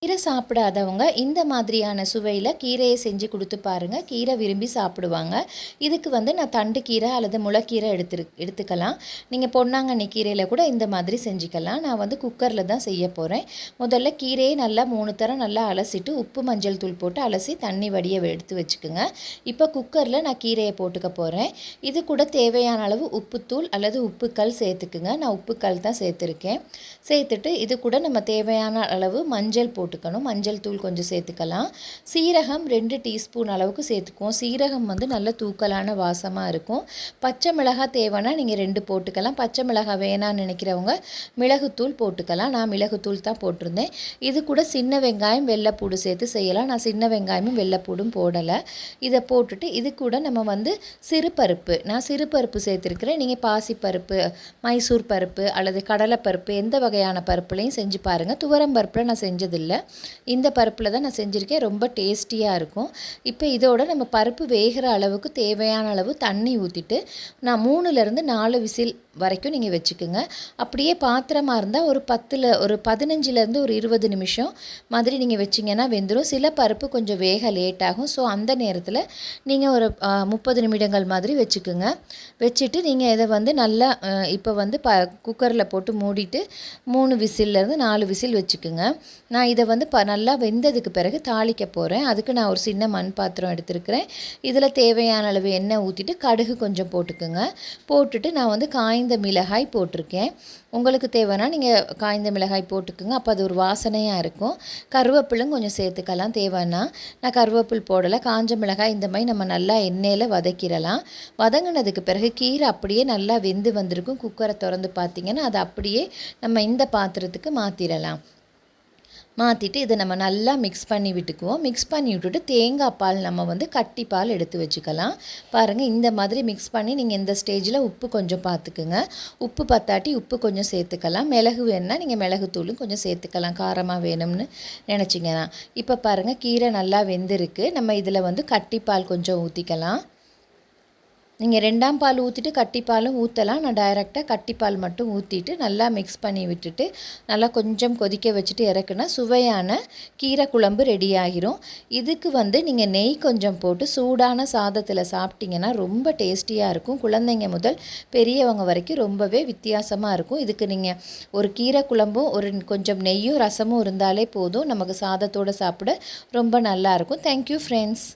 கீரை சாப்பிடாதவங்க இந்த மாதிரியான சுவையில் கீரையை செஞ்சு கொடுத்து பாருங்கள். கீரை விரும்பி சாப்பிடுவாங்க. இதுக்கு நான் தண்டு கீரை அல்லது முளைக்கீரை எடுத்துக்கலாம். நீங்கள் பொன்னாங்கண்ணி கீரையில் கூட இந்த மாதிரி செஞ்சுக்கலாம். நான் குக்கரில் தான் செய்ய போகிறேன். முதல்ல கீரையை நல்லா 3 தரம் நல்லா அலசிட்டு உப்பு மஞ்சள் தூள் போட்டு அலசி தண்ணி வடிய எடுத்து வச்சுக்கோங்க. இப்போ குக்கரில் நான் கீரையை போட்டுக்க போகிறேன். இது கூட தேவையான அளவு உப்புத்தூள் அல்லது உப்புக்கல் சேர்த்துக்குங்க. நான் உப்புக்கல் தான் சேர்த்துருக்கேன். சேர்த்துட்டு இது கூட நம்ம தேவையான அளவு மஞ்சள் போட்டுக்கணும். மஞ்சள் தூள் கொஞ்சம் சேர்த்துக்கலாம். சீரகம் 2 டீஸ்பூன் அளவுக்கு சேர்த்துக்குவோம். சீரகம் நல்ல தூக்கலான வாசமாக இருக்கும். பச்சை மிளகாய் தேவைன்னா நீங்கள் 2 போட்டுக்கலாம். பச்சை மிளகாய் வேணான்னு நினைக்கிறவங்க மிளகுத்தூள் போட்டுக்கலாம். நான் மிளகுத்தூள் தான் போட்டிருந்தேன். இது கூட சின்ன வெங்காயம் வெள்ளைப்பூடு சேர்த்து செய்யலாம். நான் சின்ன வெங்காயமும் வெள்ளைப்பூடும் போடலை. இதை போட்டுட்டு இது கூட நம்ம சிறுபருப்பு, நான் சிறுபருப்பு சேர்த்துருக்கிறேன். நீங்கள் பாசிப்பருப்பு, மைசூர் பருப்பு அல்லது கடலைப்பருப்பு எந்த வகையான பருப்புலையும் செஞ்சு பாருங்கள். துவரம் பருப்பில் நான் செஞ்சதில்லை. இந்த பருப்பில் தான் நான் செஞ்சுருக்கேன். ரொம்ப டேஸ்டியாக இருக்கும். இப்போ இதோட நம்ம பருப்பு வேகிற அளவுக்கு தேவையான அளவு தண்ணி ஊற்றிட்டு நான் 3லேருந்து 4 விசில் வரைக்கும் நீங்கள் வச்சுக்கோங்க. அப்படியே பாத்திரமாக இருந்தால் ஒரு 15லேருந்து ஒரு 20 நிமிஷம் மாதிரி நீங்கள் வச்சிங்கன்னா வெந்துடும். சில பருப்பு கொஞ்சம் வேக லேட் ஆகும். ஸோ அந்த நேரத்தில் நீங்கள் ஒரு 30 நிமிடங்கள் மாதிரி வச்சுக்கோங்க. வச்சுட்டு நீங்கள் இதை நல்லா இப்போ குக்கரில் போட்டு மூடிட்டு 3 விசில்லேருந்து 4 விசில் வச்சுக்கோங்க. நான் இதை நல்லா வெந்ததுக்கு பிறகு தாளிக்க போகிறேன். அதுக்கு நான் ஒரு சின்ன மண் பாத்திரம் எடுத்துருக்கிறேன். இதில் தேவையான அளவு எண்ணெய் ஊற்றிட்டு கடுகு கொஞ்சம் போட்டுக்குங்க. போட்டுட்டு நான் காய்ந்த மிளகாய் போட்டிருக்கேன். உங்களுக்கு தேவைன்னா நீங்கள் காய்ந்த மிளகாய் போட்டுக்குங்க. அப்போ அது ஒரு வாசனையாக இருக்கும். கருவேப்பிலும் கொஞ்சம் சேர்த்துக்கலாம் தேவைன்னா. நான் கருவேப்பில் போடலை. காஞ்ச மிளகாய் இந்த மாதிரி நம்ம நல்லா எண்ணெயில் வதக்கிடலாம். வதங்கினதுக்கு பிறகு கீரை அப்படியே நல்லா வெந்து வந்திருக்கும். குக்கரை திறந்து பார்த்திங்கன்னா அதை அப்படியே நம்ம இந்த பாத்திரத்துக்கு மாற்றிடலாம். மாற்றிட்டு இதை நம்ம நல்லா மிக்ஸ் பண்ணி விட்டுக்குவோம். மிக்ஸ் பண்ணி விட்டுட்டு தேங்காய் பால் நம்ம கட்டி பால் எடுத்து வச்சுக்கலாம். பாருங்கள், இந்த மாதிரி மிக்ஸ் பண்ணி நீங்கள் இந்த ஸ்டேஜில் உப்பு கொஞ்சம் பார்த்துக்குங்க. உப்பு பத்தாட்டி உப்பு கொஞ்சம் சேர்த்துக்கலாம். மிளகு வேணுன்னா நீங்கள் மிளகுத்தூளும் கொஞ்சம் சேர்த்துக்கலாம், காரமாக வேணும்னு நினச்சிங்கன்னா. இப்போ பாருங்கள், கீரை நல்லா வெந்திருக்கு. நம்ம இதில் கட்டி பால் கொஞ்சம் ஊற்றிக்கலாம். நீங்கள் 2ஆம் பால் ஊற்றிட்டு கட்டிப்பாலும் ஊற்றலாம். நான் டைரெக்டாக கட்டிப்பால் மட்டும் ஊற்றிட்டு நல்லா மிக்ஸ் பண்ணி விட்டுட்டு நல்லா கொஞ்சம் கொதிக்க வச்சுட்டு இறக்குனா சுவையான கீரை குழம்பு ரெடி ஆகிரும். இதுக்கு நீங்கள் நெய் கொஞ்சம் போட்டு சூடான சாதத்தில் சாப்பிட்டிங்கன்னா ரொம்ப டேஸ்டியாக இருக்கும். குழந்தைங்க முதல் பெரியவங்க வரைக்கும் ரொம்பவே வித்தியாசமாக இருக்கும். இதுக்கு நீங்கள் ஒரு கீரை குழம்பும் ஒரு கொஞ்சம் நெய்யும் ரசமும் இருந்தாலே போதும். நமக்கு சாதத்தோடு சாப்பிட ரொம்ப நல்லாயிருக்கும். Thank you friends.